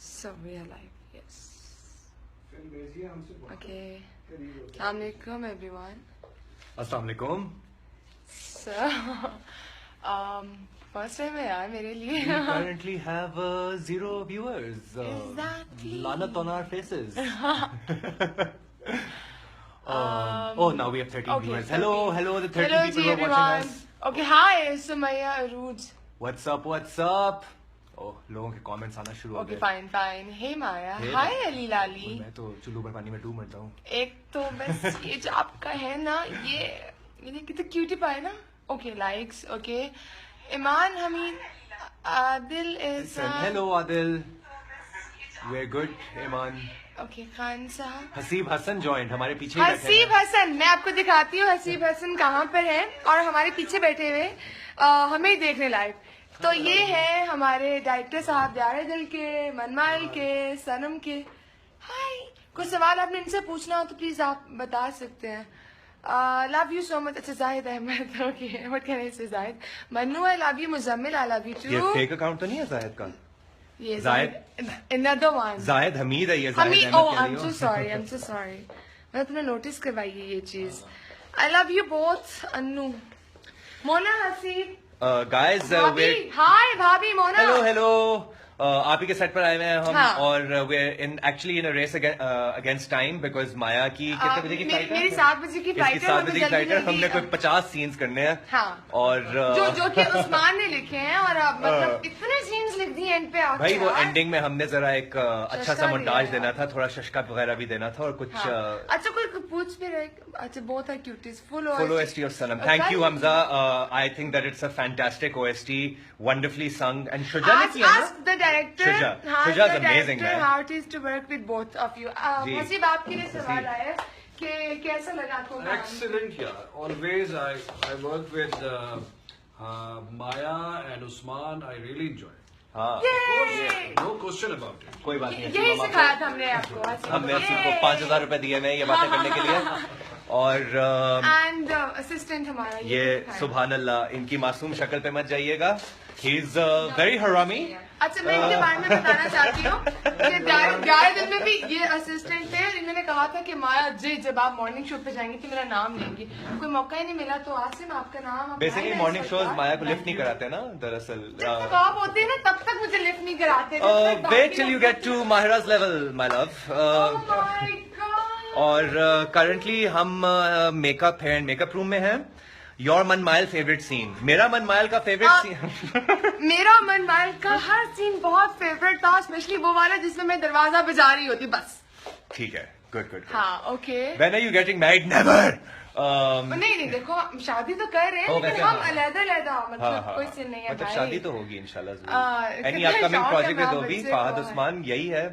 So we are live, yes. Okay. Assalamualaikum everyone. Assalamualaikum. So, first time है यार मेरे लिए. We currently have 0 viewers. Exactly. Lanat on our faces. Oh, now we have 13 okay, viewers. okay. Hello, the 13 Hello people ji who are everyone. watching us. Okay, hi, Sumaya Arooj. What's up? Oh, लोगों के comments आना शुरू हो Okay, गए. fine. Hey Maya. Hey, Hi Ali Lali. मैं तो चुल्लू पर पानी में डूब मरता हूँ. एक तो बस ये जो आपका है ना ये कितना क्यूटी पाए ना. Okay, likes. Okay. Iman Hamid Adil is. Hello Adil. We're good, Iman. Okay, Khan साहब. हसीब हसन joined. हमारे पीछे ही बैठे हसीब हैं. हसन, मैं आपको दिखाती हूँ हसीब हसन कहाँ पर है और हमारे पीछे बैठे हुए हमें ही देखने लाइव. तो ये है हमारे डायरेक्टर साहब प्यारे दिल के, मनमाइल के, सनम के. हाय. कोई सवाल आपने इनसे पूछना हो तो प्लीज आप बता सकते हैं. Love you so much. अच्छा Zahid Ahmed. Okay, what can I say Zahid. Mannu I love you. Muzammil I love you ये टू. फेक अकाउंट तो नहीं है जाहिद का? ये जाहिद. another one. जाहिद हमीद है ये. Hamid. Zahid oh, Ahmed I am so sorry. मैं तुमने नोटिस करवाई है ये चीज. I love you both. Annu, Mona, Haseeb. Guys, भाभी. हाय भाभी मोना. हेलो. आप ही के सेट पर आए हुए हैं हम. हाँ. और we're in a race against time because माया की कितने बजे की फ्लाइट है? मेरी 7 बजे की फ्लाइट है. 7 बजे की फ्लाइट है. हमने कोई 50 सीन्स करने हैं. हाँ. और जो कि उस्मान ने लिखे हैं और अब मतलब इतने सीन्स लिख दिए एंड पे आके. भाई वो एंडिंग में हमने जरा एक अच्छा सा मोन्टाज देना था, थोड़ा शशका वगैरह भी देना था और कुछ. अच्छा कोई पूछ भी रहे. अच्छा both are cuties. Full OST of Sanam. Thank you Hamza. I think that it's a fantastic OST, wonderfully sung. And Shuja ने किया ना? Ask the director. Shuja is amazing man. How it is to work with both of you. Haseeb आपके लिए सवाल आया है कि कैसा लगा आपको? Excellent, yeah. Always I work with Maya and Usman. I really enjoy it. हाँ. No question about it. कोई बात नहीं. यही सिखाया था हमने आपको. हमने आपको 5,000 रुपए दिए हैं ये बातें करने के लिए. और एंड असिस्टेंट हमारा ये सुभान अल्लाह, इनकी मासूम शक्ल पे मत जाइएगा. ही इज वेरी हरामी. अच्छा मैं इनके बारे में बताना चाहती हूँ कि 11 दिन में भी ये असिस्टेंट थे. इन्होंने कहा था कि माया जी जब आप मॉर्निंग शो पे जाएंगे तो मेरा नाम लेंगी. कोई मौका ही नहीं मिला तो आसिम आपका नाम. बेसिकली मॉर्निंग शोज माया को लिफ्ट नहीं कराते ना दरअसल. जब तक आप होते हैं ना तब तक मुझे लिफ्ट नहीं कराते. Wait till you get to Mahira's level my love. और करंटली हम मेकअप है एंड मेकअप रूम में हैं. Your Mann Mayal favourite scene. मेरा मनमाइल का फेवरेट सीन. मेरा मनमाइल का हर सीन बहुत फेवरेट था, स्पेशली वो वाला जिसमें मैं दरवाजा बजा रही होती. बस ठीक है. गुड. हाँ okay. When are you getting married? Never. नहीं देखो शादी तो कर रहे हैं लेकिन हम अलग-अलग मतलब कोई सीन नहीं है. मतलब शादी तो होगी इंशाल्लाह. एनी अपकमिंग प्रोजेक्ट विद ओबी फहद उस्मान यही है.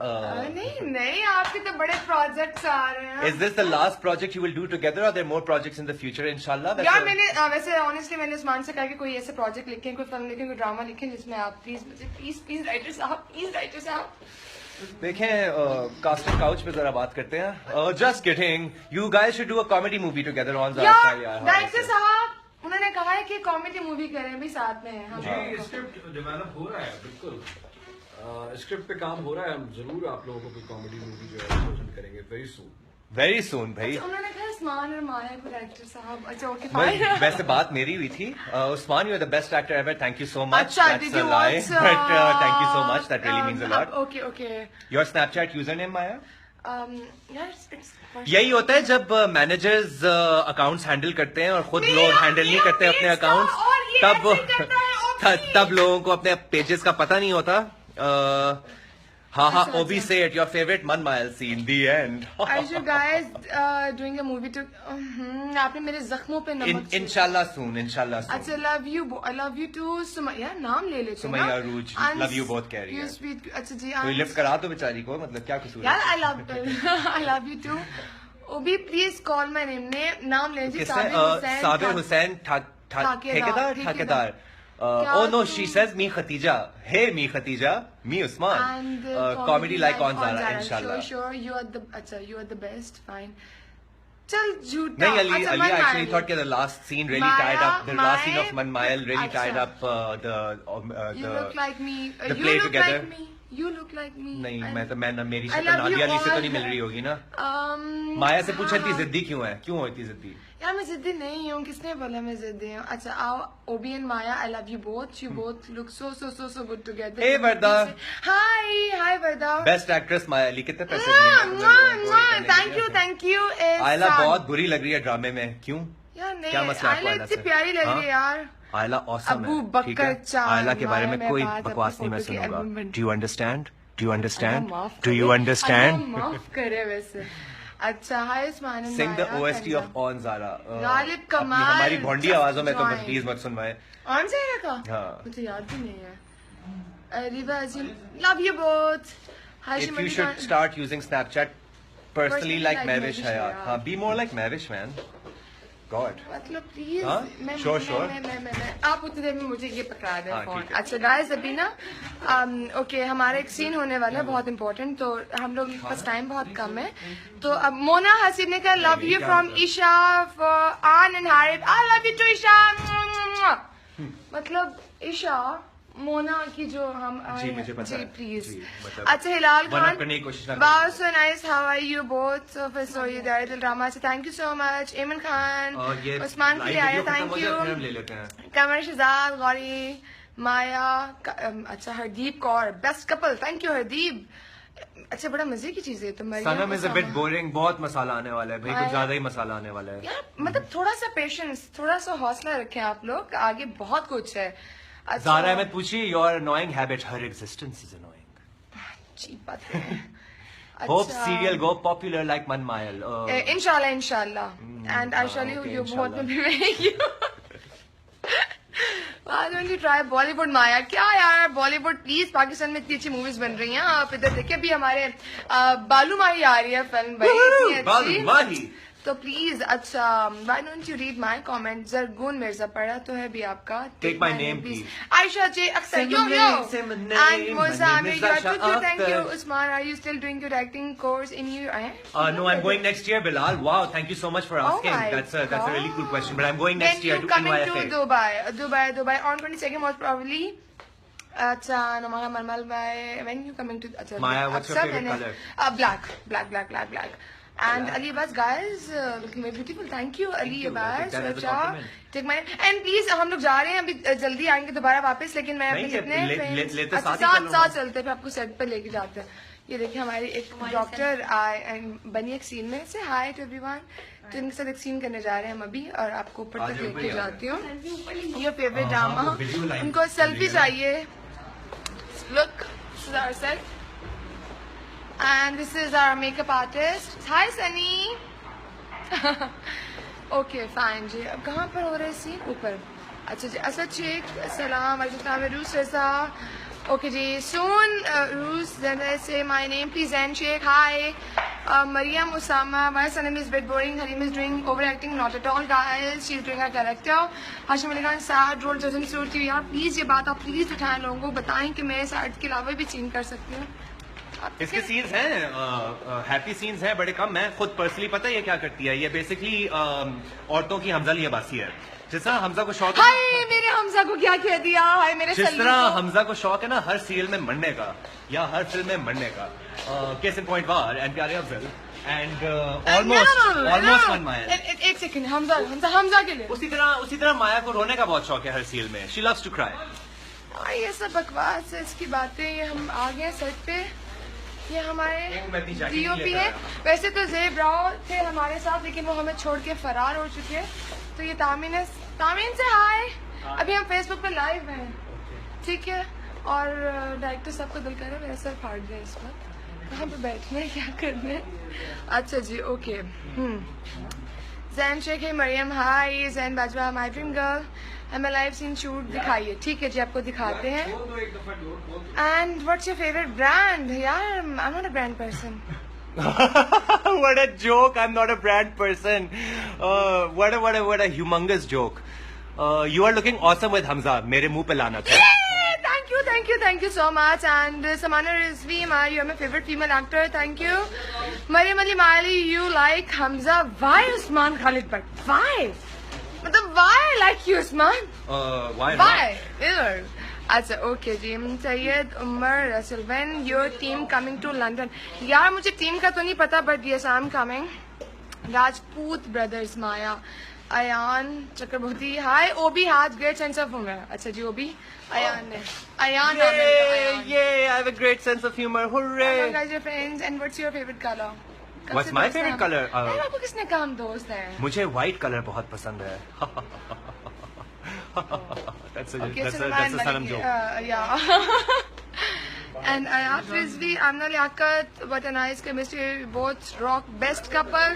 नहीं आपके तो बड़े प्रोजेक्ट्स आ रहे हैं. Is this the last project you will do together or are there more projects in the future inshallah? यार मैंने वैसे ऑनेस्टली मैंने उस्मान से कहा कि कोई ऐसे प्रोजेक्ट लिखें, कोई फिल्म लिखें, कोई ड्रामा लिखें जिसमें आप प्लीज राइटर साहब देखें. कास्टिंग काउच पे जरा बात करते हैं. Just kidding. You guys should do a comedy movie together on यार. डायरेक्टर साहब उन्होंने कहा है कि कॉमेडी मूवी करें भी साथ में. जी स्क्रिप्ट डेवलप हो रहा है. बिल्कुल स्क्रिप्ट पे काम हो रहा है. हम जरूर आप लोगों को कोई कॉमेडी मूवी जो है पसंद करेंगे वेरी सून भाई. उन्होंने कहा उस्मान और माया को डायरेक्टर साहब. अच्छा ओके फाइन. वैसे बात मेरी हुई थी. Usman you are the best actor ever. Thank you so much. अच्छा That's a lie. But thank you so much. That really means a lot. Okay. Your Snapchat username माया? यार यही होता है जब मैनेजर्स अकाउंट्स हैंडल करते हैं और खुद लोग हैंडल नहीं करते अपने अकाउंट्स. तब लोगों को अपने पेजेस का पता नहीं होता. Obi say it. Your favorite मनमाइल scene. The end. Are you guys doing a movie to? आपने मेरे जख्मों पे नमक. Inshallah soon. अच्छा I love you too. Sumaiya नाम ले लेते हैं ना. सुमैया अरूज. Love you both कह रही है. अच्छा जी. कोई लिफ्ट करा तो बेचारी को. मतलब क्या कसूर यार I love you too. Obi please call my name. नाम ले लीजिए. Sabir Hussain ठाकेदार. Oh no, she says me Khatija. Hey me Khatija, me Usman. And comedy like on Zara, inshallah. Sure, you are the best. Fine. चल झूठा. नहीं Ali actually thought that the last scene really tied up. The last scene of Manmail really tied up the You look like me. the play together. You look like me. नहीं And- मैं मेरी I शक्ल love you Nadia Ali से तो all. नहीं मिल रही होगी ना। Um, माया से पूछा इतनी हाँ। जिद्दी क्यों है, क्यों हो इतनी जिद्दी? यार मैं जिद्दी नहीं हूँ, किसने बोला मैं जिद्दी हूँ? अच्छा आओ, Obi and Maya, I love you both. You both look so good together. Hey, Varda. Hi Varda. Best actress Maya Ali, कितने पैसे दिए हैं तुमने लोगों को ये करने के लिए? Thank you. आयला बहुत बुरी लग रही है ड्रामे में, क्यों? यार नहीं, क्या मसला है आयला आयला इतनी से? प्यारी लग रही है हाँ? यार। आयला ऑसम अबू है, ठीक बकर है? चांद, आयला के बारे में माया कोई मेहबाज, बकवास अपनी नहीं मैं फोटो की सुनूंगा। एल्बम बन- do you understand? Do you understand? माफ डू यू करे, अंडरस्टैंड? अल्लाह माफ करे वैसे। अच्छा hi Usman and sing the Maya, OST कैसा? Of on Zara. गालिब कमाल, हमारी भोंडी आवाजों में तो join. प्लीज मत सुनवाए। ऑन जाएगा का? हाँ। मुझे याद भी नहीं है। Riva Azeem, love you both. Hashim If you Ali should Khan- start using Snapchat personally like like Mehwish Mehwish Hayat. Hayat. हाँ, be more like Mehwish man. God. मतलब प्लीज हाँ? Sure. मैं आप उतनी देर में मुझे ये पकड़ा दे हाँ, फोन। ठीक है। अच्छा गाइस अभी ना ओके हमारा एक सीन होने वाला है बहुत इंपॉर्टेंट, तो हम लोग के पास टाइम बहुत कम है। तो अब मोना हसीब ने कहा love you from Isha Aan and Harib, I love you too Isha. मतलब ईशा मोना की जो हम जी, मुझे पता जी है। प्लीज। जी, मतलब अच्छा हिलाल one up खान, करने की कोशिश ना वाओ करें। So nice, how are you both, so फिर सो यू देयर दिल ड्रामा से thank you so much. Aiman Khan ये उस्मान के लिए live आया, video खत्म थैंक हो जाए, फिर यू। हम ले लेते हैं। कमर शहजाद, गौरी, माया, अच्छा Hardeep Kaur, best couple, thank you Hardeep. अच्छा बड़ा मजे की चीज है तो Mariam Sanam is a bit Usama. Boring, बहुत मसाला आने वाला है भाई, हाँ। कुछ ज्यादा ही मसाला आने वाला है। यार मतलब थोड़ा सा पेशेंस, थोड़ा सा हौसला रखें आप लोग, आगे बहुत कुछ है। अच्छा, ज़ारा अहमद पूछिए, your annoying habit, her existence is annoying. Cheap बातें हैं। होप अच्छा, सीरियल गो पॉपुलर लाइक मन मायल। इंशाल्लाह and I shawl you okay, you बहुत inshallah. में भी Why don't you try Bollywood माया? क्या यार बॉलीवुड प्लीज, पाकिस्तान में इतनी अच्छी मूवीज बन रही हैं, आप इधर देखिए अभी हमारे बालू माही आ रही है फिल्म भाई, इतनी बालू अच्छी। माही। तो प्लीज अच्छा why don't you read my comment? जरगून Mirza पढ़ा तो है भी आपका। Take my name, please. Ayesha J Akhtar, Say yo my yo name, say my name. and My Moza name Amir, is you are Asha too, thank you. Akhtar. Usman, are you still doing your acting course in you? No, I'm going next year, Bilal. Wow, thank you so much for asking. my That's a really cool question. But I'm going When next year you to coming to NYFA. Dubai on 22nd most probably. अच्छा नमागा मलमल भाई, when you coming to अच्छा Maya, what's your अच्छा, favorite मैंने- black and Ali Abbas guys looking very beautiful, thank you Ali you. I'll take Abbas। that as a अच्छा compliment. take my and please हम लोग जा रहे हैं अभी, जल्दी आएंगे दोबारा वापस, लेकिन मैं अपने नहीं, जितने friends- लेते अच्छा साथ ही चलो साथ ना। चलते हैं, फिर आपको सेट पे लेके जाते हैं। ये देखिए हमारी एक डॉक्टर बनी एक सीन में से हाय टू एवरीवन, तो इनके साथ एक सीन करने जा रहे हैं हम अभी, और आपको ऊपर आ तक जाओ, लेके ऊपर ही आ जाती हूँ। योर फेवरेट हाँ, ड्रामा, वो video line उनको सेल्फी video line। चाहिए। Look, this is our set. And this is our makeup artist. Hi, Sunny. Okay, fine जी। अब कहाँ पर हो रहा है सीन? ऊपर। अच्छा जी, असद शेख, सलाम अलैकुम, रूस रज़ा। Okay ji, soon Rus, then I say my name, please Zain Sheikh, hi. Mariam Usama, my son is a bit boring, Harim is doing overacting, not at all guys, she's doing her character. Hashim Ali Khan, sad role doesn't suit you, यार please ये बात आप please उठाएं, लोगों को बताएं कि मैं sad के अलावा भी सीन कर सकती हूँ। आप इसके सीन्स हैं, हैप्पी सीन्स हैं बड़े कम। मैं खुद पर्सनली पता है ये क्या करती है, ये बेसिकली औरतों की हमजा लियाबासी है। जिस तरह हमजा को शौक है, हाय मेरे हमजा को क्या कह दिया, हाय मेरे जिस सल्लू तरह को। हमजा को शौक है ना हर सीरियल में मरने का या हर फिल्म में मरने का, case in point war and प्यारे Afzal and almost one mile. एक सेकंड, हमजा के लिए उसी तरह माया को रोने का बहुत शौक है हर सीरियल में। She loves to cry. ये सब बकवास है, इसकी बातें। ये हम आ गए सेट पे, ये हमारे मैं अपनी jacket नहीं DOP लेकर है। आया। वैसे तो ज़ेब राव थे हमारे साथ, लेकिन वो हमें छोड़ के फरार हो चुके हैं। तो ये तामीन है, तामीन से हाय। अभी हम फेसबुक पे लाइव हैं, ठीक है। और डायरेक्टर साहब का दिल कर रहा है मेरा सर फाड़ दे इस वक्त, कहाँ पे बैठना है, क्या करना है। अच्छा जी, ओके। जैन शेख है, Mariam hi, Zain Bajwa my dream girl, हमें लाइव सीन शूट दिखाइए। ठीक है जी, आपको दिखाते हैं। And what's your favourite brand? यार I am not a brand person. What a joke! I'm not a brand person. What a humongous joke. You are looking awesome with Hamza. मेरे मुंह पे लाना था। Thank you so much. And Samana Rizvi, you're my favorite female actor. Thank you. Mariam Ali Mali, you like Hamza. Why Usman Khalid Bhatt? Why? मतलब why I like you Usman? Why not? Why? Ew. अच्छा okay ji. Syed Umar Rasal, when your team coming to London? यार मुझे team का तो नहीं पता, but yes I am coming. Rajput brothers, Maya, Ayaan Chakraborty, hi. Obi has great sense of humour. अच्छा जी ओबी, अयान ने, Ayan Yay! I have a great sense of humor. Hooray! guys your friends and what's your favorite color? What's my favorite color? आपको किसने कहा हम दोस्त हैं? मुझे white color बहुत पसंद है. That's a Okay, that's so a man, that's a Sanam joke. Yeah. And Ayat Rizvi, Amna Liaquat, what a nice chemistry. Both rock best couple.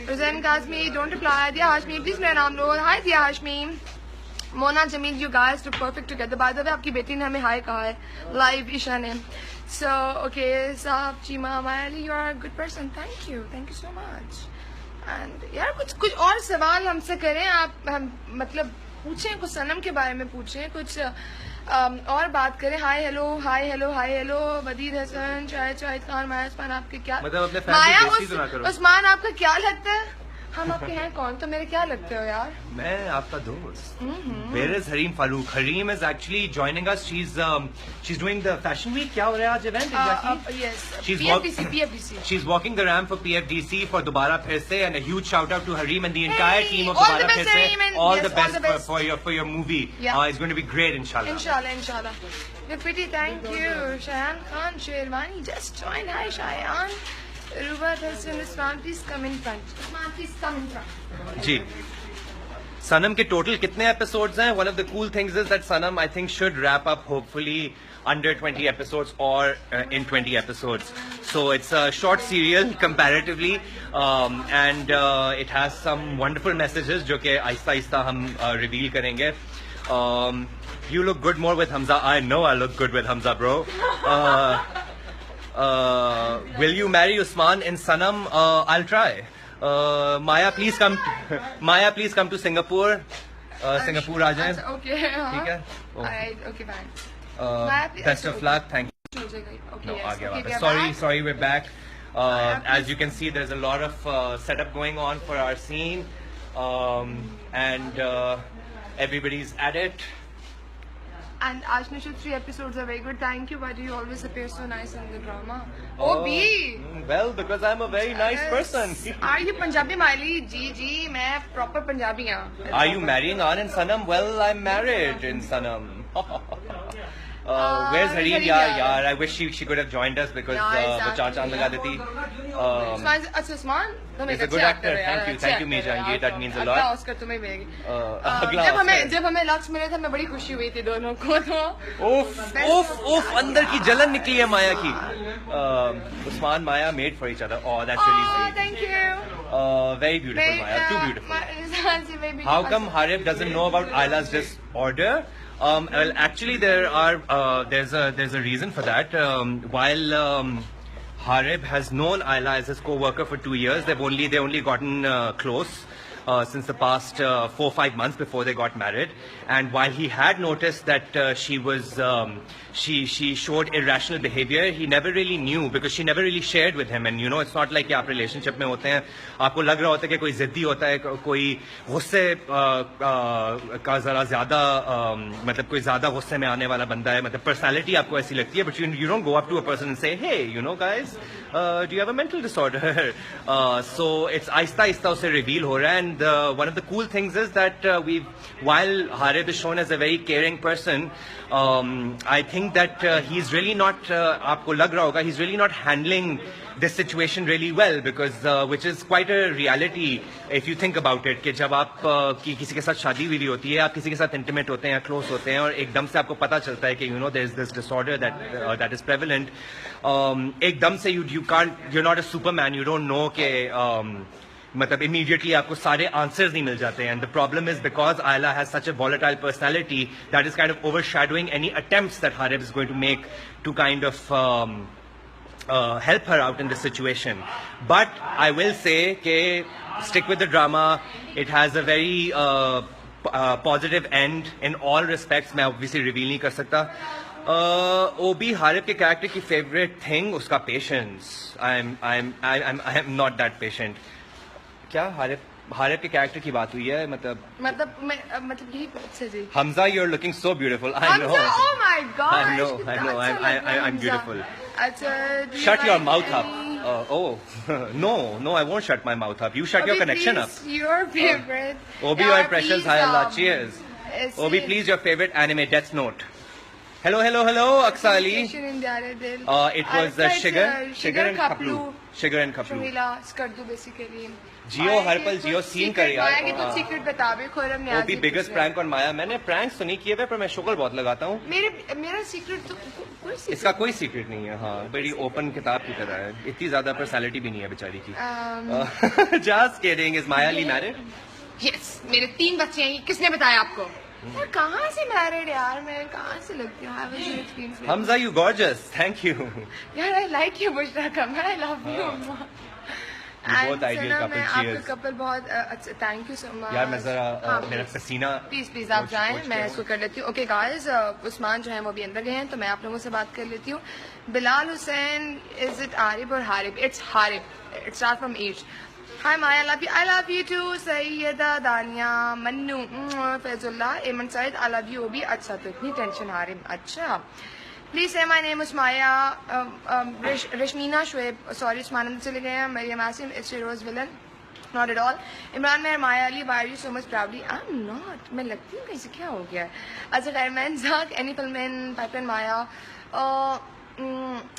Hussain Kazmi, don't reply. Dia Hashmi, please मेरा नाम लो. Hi Dia Hashmi. Mona Jamil, you guys look perfect together. By the way, आपकी बेटी ने हमें हाय कहा है live Isha ने. So okay, Saab Chima Mayali, you are a good person. Thank you so much. And यार कुछ और सवाल हमसे करें आप, हम मतलब पूछें कुछ, सनम के बारे में पूछें कुछ, और बात करें. हाय हेलो वदीद हसन, शाहिद खान, माया उस्मान, आपके क्या मतलब अपने फैन की माया बेइज्जती तो ना करो. उस्मान आपका क्या लगता है? हम आपके हैं कौन, तो मेरे क्या लगते हो यार? मैं आपका दोस्त. Where is Hareem Farooq? Hareem is actually joining us. She's doing the fashion week. क्या हो रहा है आज event exactly? Yes, She's PFDC. She's walking the ramp for PFDC for दोबारा फिर से, and a huge shout out to Hareem and the entire team of all the दोबारा best, फिर Hareem, से. and All yes, the all best the best. for your movie. Yeah. It's going to be great, inshallah. Inshallah. You're pretty, thank you. Shayan Khan Sherwani just joined. Hi Shayan. Ruba Hassan Usman, please come in front. Usman, please come in front. Ji. Sanam के total कितने episodes हैं? One of the cool things is that Sanam, I think, should wrap up hopefully under 20 episodes or in 20 episodes. So it's a short serial comparatively, and it has some wonderful messages जो कि आहिस्ता हम reveal करेंगे. You look good more with Hamza. I know I look good with Hamza, bro. Will you marry Usman in Sanam? I'll try. Maya, please come. Maya, please come to Singapore. Singapore आ जाएं. Okay. ठीक है? Oh. Alright, okay, fine. Best of luck. Thank you. Okay, No, yes. आ गया Okay, वापस. back. Sorry, we're back. Maya, As you can see, there's a lot of setup going on for our scene, and everybody's at it. And Ashnish's 3 episodes are very good. Thank you. Why do you always appear so nice in the drama? B. Well, because I'm a very nice person. Are you Punjabi, Miley? जी, मैं proper Punjabi हूँ. Are you marrying on in Sanam? Well, I'm married in Sanam. Where's Hareem? Yeah. I wish she could have joined us because वो चार चांद लगा देती. अच्छा उस्मान, तुम एक He's a good अच्छे actor. Thank you, Meejan. That means a lot. अगला ऑस्कर तुम्हें मिलेगी. अगला जब हमें लक्ष्य मिले थे, मैं बड़ी खुशी हुई थी दोनों को. तो Oof, अंदर की जलन निकली है माया की. Usman, Maya made for each other. Oh, that's really sweet. Thank you. Very beautiful, Maya. Too beautiful. How come Harib doesn't know about Ayla's disorder? Well, actually, there's a reason for that. While Harib has known Ayla as his co-worker for 2 years, they only gotten close since the past 4-5 months before they got married. And while he had noticed that she showed irrational behavior, he never really knew because she never really shared with him. And you know, it's not like कि आप relationship में होते हैं, आपको लग रहा होता है कि कोई जिद्दी होता है, कोई गुस्से का जरा ज्यादा मतलब कोई ज्यादा गुस्से में आने वाला बंदा है, मतलब personality आपको ऐसी लगती है, but you don't go up to a person and say, hey, you know guys, do you have a mental disorder? So it's आहिस्ता उसे reveal हो रहा है. And one of the cool things is that while Harib is shown as a very caring person, I think that he's really not, आपको लग रहा होगा, he's really not handling this situation really well because which is quite a reality if you think about it कि जब आप किसी के साथ शादी हुई होती है, आप किसी के साथ intimate होते हैं या close होते हैं और एकदम से आपको पता चलता है कि you know there's this disorder that is prevalent, एकदम से you're not a superman, you don't know कि मतलब immediately आपको सारे answers नहीं मिल जाते हैं. And the problem is because Ayla has such a volatile personality that is kind of overshadowing any attempts that Harib is going to make to kind of help her out in this situation. But I will say कि stick with the drama. It has a very positive end in all respects. मैं obviously reveal नहीं कर सकता. OB Harib के character की favorite thing उसका patience. I am not that patient. क्या हारिफ हारिब के कैरेक्टर की बात हुई है, मतलब यही अच्छा जी। Hamza, you are looking so beautiful. I know, oh my gosh, I know, I'm beautiful. Shut your mouth up. No, I won't shut my mouth up. You shut your connection up. Your favorite. Obi, your precious, hi Allah, cheers. Obi, please, your favorite anime, Death Note. Hello, Aqsa Ali. It was Shigar and Kaplu. Skardu basically. जियो हर पल जियो scene कर यार। माया की तो secret बता भी खोरम ने। ओबी biggest prank on माया। मैंने pranks तो नहीं किए हुए, पर मैं शुक्र बहुत लगाता हूँ। मेरा सीक्रेट तो कोई सीक्रेट, इसका कोई सीक्रेट नहीं है। हाँ, बड़ी ओपन किताब की तरह है, इतनी ज्यादा पर्सनालिटी भी नहीं है बेचारी की। Just kidding. Is Maya Ali married? Yes, मेरे 3 बच्चे हैं। किसने बताया आपको? यार कहाँ से मैरिड यार, मैं कहाँ से लगती हूँ? Hamza, you gorgeous, thank you. यार I like you Bushra Qamar, I love you. बहुत आइडियल कपल। आपका कपल बहुत अच्छा, थैंक यू सो मच। यार मैं जरा मेरा पसीना, प्लीज आप जाएं, मैं इसको कर लेती हूँ। ओके गाइस, उस्मान जो है वो भी अंदर गए हैं, तो मैं आप लोगों से बात कर लेती हूँ। बिलाल हुसैन, इज इट आरिब और Harib? It's Harib, it's start from age. Hi Maya, I love you too. Syeda, Dania, Mannu, Faizullah, एमन सईद, आई लव यू। भी अच्छा, तो इतनी टेंशन हारिब। अच्छा, please say my name is Maya. Rashmina Shoaib, sorry Usman चले गए हैं। Mariam Asim, it's rose villain, not at all. Imran Mehar, Maya Ali, why you so much proudly? I am not, मैं लगती हूँ कहीं से, क्या हो गया है? अच्छा, डायमंड जाक, एनी फिल्म, पाइपलाइन माया,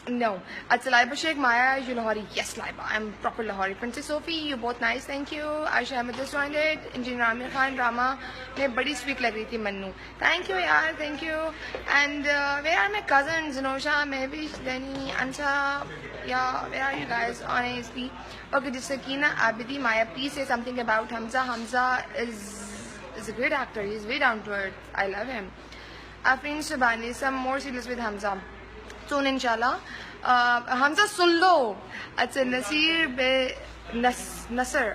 no. अच्छा, लाइबा शेख, माया, you Lahori? Yes, Laiba, I'm proper Lahori. Princess Sophie, you both nice, thank you. Aisha Ahmed just joined it. Engineer Amir Khan, drama में बड़ी स्वीट लग रही थी मन्नू, thank you यार, thank you. And where are my cousins? Zinosha, Mehvish, Denny, Ansa, yeah, where are you guys? Honestly, okay, just Sakina, Abidi, Maya, please say something about Hamza. Hamza is a great actor. He's way down to earth. I love him. Afrin Shabani, some more serious with Hamza. सुन इंशाल्लाह। हमजा सुन लो। अच्छा, नसीर बे नसर,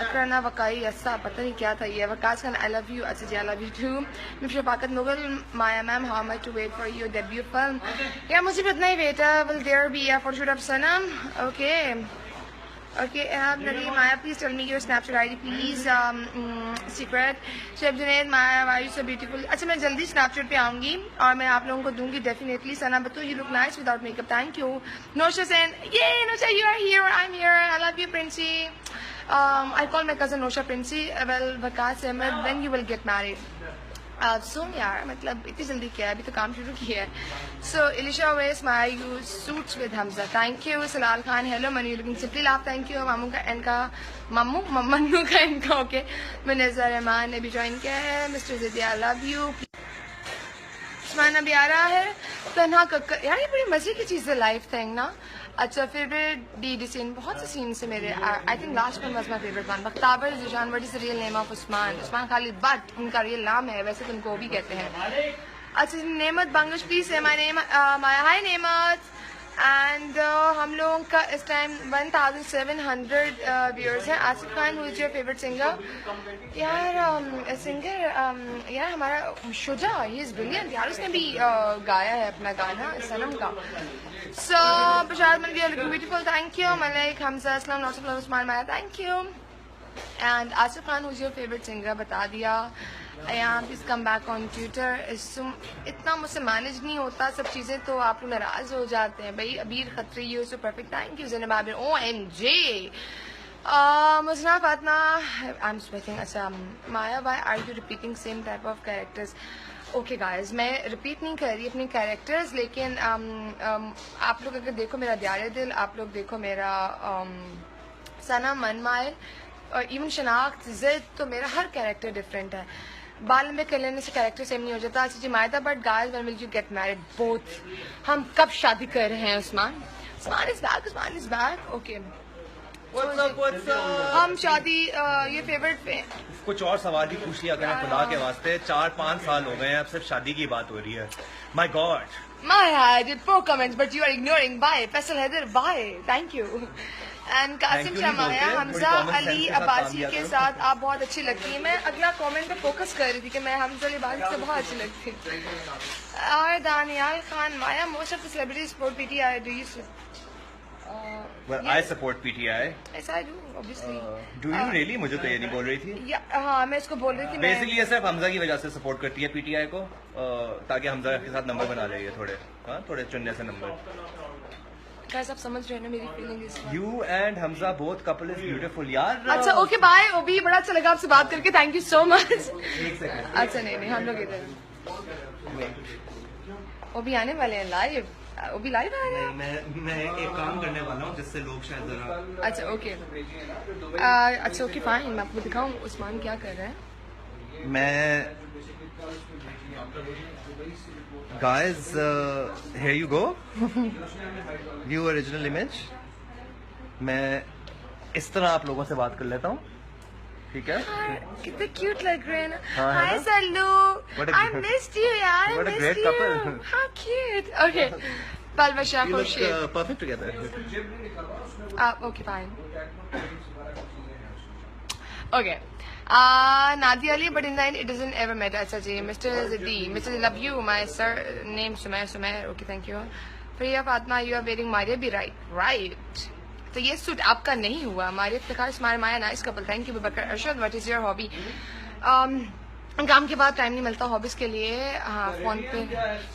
अकराना वकाई, ऐसा पता नहीं क्या था ये। Waqas Khan, I love you. अच्छा जी, आई लव यू टू। मैं Shafqat Mughal, Maya ma'am, how much to wait for your debut film? यार मुझे भी इतना ही वेट है। Will there be a photoshoot of Sanam? Okay okay. Nadeem, Maya please tell me your Snapchat ID please. Secret chef Junaid, Maya why you so beautiful. अच्छा, मैं जल्दी Snapchat पे आऊंगी और मैं आप लोगों को दूंगी definitely. Sana Batu, you look nice without makeup, thank you. Nosha Sen, ये Nosha, you are here, I am here, I love you Princy. I call my cousin Nosha Princy. Well, Waqas Ahmed, when you will get married? सुन यार, मतलब इतनी जल्दी क्या है, अभी तो काम शुरू किया है। So Ilisha Wes, Maya you suits with Hamza, thank you. Salal Khan, hello money looking simply love, thank you. मामू का इनका, मन्नू का इनका, ओके। मुनज़्ज़र रहमान ने भी ज्वाइन किया है। Mister Zidia, I love you. Usman अभी आ रहा है। तन्हा कक्कर, यार ये बड़ी मजे की चीज़ है, लाइफ थिंग ना। अच्छा, फेवरेट डी सीन, बहुत से सीन से मेरे, I think last one was my favourite one. Bakhtawar Zeeshan, what is the real name of Usman? Usman Khalid, but उनका रियल नाम है, वैसे तो उनको वो भी कहते हैं। अच्छा, नेमत बांग्लादेश, प्लीज से माय नेम, माय हाय नेमत। एंड हम लोगों का इस टाइम 1700 व्यूअर्स हैं। Asif Khan, who is your favourite singer? यार सिंगर, यार हमारा शुजा, ही इज ब्रिलियंट यार, उसने भी गाया है अपना गाना सनम का। So, Bashar Manvi, you're looking beautiful, thank you. Malaik, Hamza, Aslam, lots of love, Usman, Maya, thank you. And Asif Khan, who's your favorite singer? बता दिया। Please come back on Twitter. इतना मुझसे मैनेज नहीं होता सब चीज़ें, तो आप लोग नाराज हो जाते हैं भाई। Abir Khatri, you so perfect, thank you. Zainab Abir, OMG. Musna Fatma, I'm sweating. अच्छा, Maya, why are you repeating same type of characters? Okay guys, मैं रिपीट नहीं कर रही अपने कैरेक्टर्स, लेकिन आप लोग अगर देखो मेरा द्यारे दिल, आप लोग देखो मेरा सना, मनमाइल और इवन शनाख्त, जिद, तो मेरा हर कैरेक्टर डिफरेंट है। बाल में कर लेने से कैरेक्टर सेम नहीं हो जाता। अच्छा जी, Maida, but guys when will you get married both? हम कब शादी कर रहे हैं Usman? Usman is back, Usman is back, okay. What's up? हम शादी, ये फेवरेट पे कुछ और सवाल भी पूछ लिया करें खुदा के वास्ते। 4-5 साल हो गए हैं, अब सिर्फ शादी की बात हो रही है। My God, I did 4 comments, but you are ignoring. Bye, Faisal Haider. Bye, thank you. And Kasim Shamaya, Hamza Ali Abbasi के साथ आप बहुत अच्छी लगती है। मैं अगला कमेंट पे फोकस कर रही थी कि मैं हमजा अली अब्बासी से बहुत अच्छी लगती हूँ। और दानियाल खान, माया, most of the celebrities support PTI. Do you? Well, I support PTI. Yes, I do, obviously. Do you really? मुझे तो ये नहीं बोल रही थी. हाँ, मैं इसको बोल रही थी. बेसिकली ये सिर्फ हमजा की वजह से सपोर्ट करती है पीटीआई को, ताकि हमजा के साथ नंबर बना ले ये थोड़े, हाँ, थोड़े चुनने से नंबर. Guys, आप समझ रहे हैं ना मेरी फीलिंग इस बात. You and Hamza both couple is beautiful यार. अच्छा, ओके, बाय. ओबी, बड़ा अच्छा लगा आपसे बात करके. Thank you so much. एक सेकंड. अच्छा, नहीं, हम लोग इधर. ओबी आने वाले हैं लाइव. ओबी लाइव आ रहे हैं. मैं एक काम करने वाला हूँ जिससे लोग शायद जरा. अच्छा, ओके. अच्छा, ओके, फाइन. मैं आपको दिखाऊं उस्मान क्या कर रहे हैं. मैं guys, here you go. View original image. मैं इस तरह आप लोगों से बात कर लेता हूँ, ठीक है? कितने क्यूट लग रहे हैं ना. हाँ, है हाय ना? Sallu. What a- I missed you यार. What a I great missed you. couple. How cute. Okay. Balbasha You for look shit. perfect together. Okay, fine. Okay. Nadia Ali, but in the end, it doesn't ever matter. Acha ji, Mr. Ziddi, Mr. Love you, my sir name Sumair. Okay, thank you. Priya Fatma, you are wearing Maria be right. तो ये suit आपका नहीं हुआ. Maria Iftkhar, Smile Maya, nice couple. Thank you, Babakar Arshad. What is your hobby? काम के बाद time नहीं मिलता हॉबीज के लिए. हाँ, फोन पे.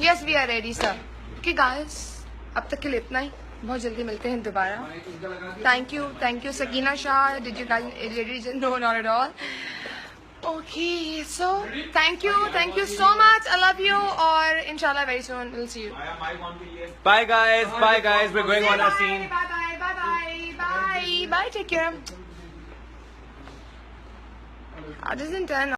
Yes, we are ready, sir. Okay, guys, अब तक के लिए इतना ही. बहुत जल्दी मिलते हैं दोबारा. Thank you Sakina Shah. Did you guys? No, not at all. Okay, so thank you so much. I love you. और inshallah very soon we'll see you. Bye guys. We're going on our scene. Bye. Take care. Doesn't turn.